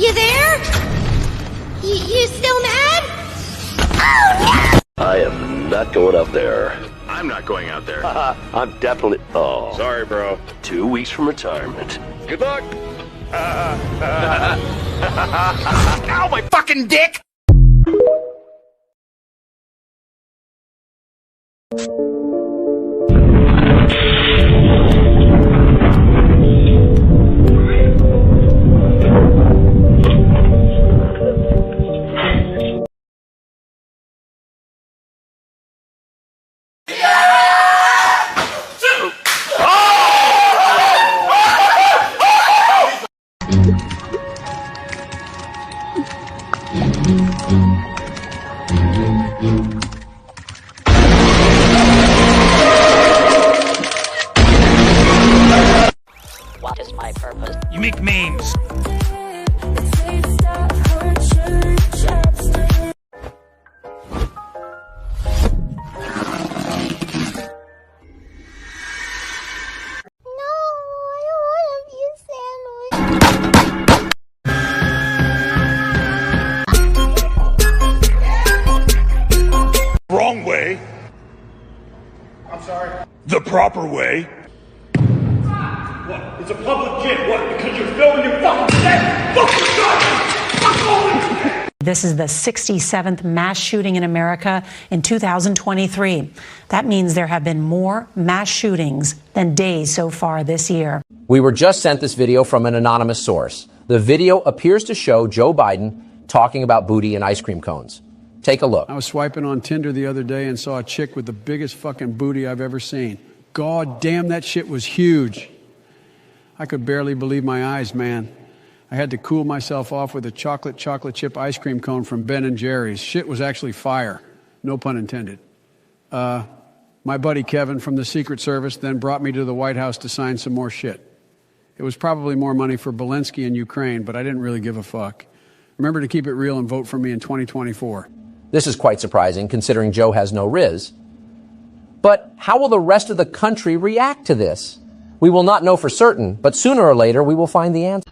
You there? You still mad? I am not going up there. I'm not going out there. I'm definitely... Oh. Sorry, bro. 2 weeks from retirement. Good luck. Ow, my fucking dick! What is my purpose? You make memes. Wrong way. I'm sorry. The proper way. What? It's a public gym. What? Because you're filming your fucking set? Fuck your God! Fuck all of you! This is the 67th mass shooting in America in 2023. That means there have been more mass shootings than days so far this year. We were just sent this video from an anonymous source. The video appears to show Joe Biden talking about booty and ice cream cones. Take a look. I was swiping on Tinder the other day and saw a chick with the biggest fucking booty I've ever seen. God damn, that shit was huge. I could barely believe my eyes, man. I had to cool myself off with a chocolate chip ice cream cone from Ben & Jerry's. Shit was actually fire. No pun intended. My buddy Kevin from the Secret Service then brought me to the White House to sign some more shit. It was probably more money for Zelensky in Ukraine, but I didn't really give a fuck. Remember to keep it real and vote for me in 2024. This is quite surprising, considering Joe has no riz. But how will the rest of the country react to this? We will not know for certain, but sooner or later we will find the answer.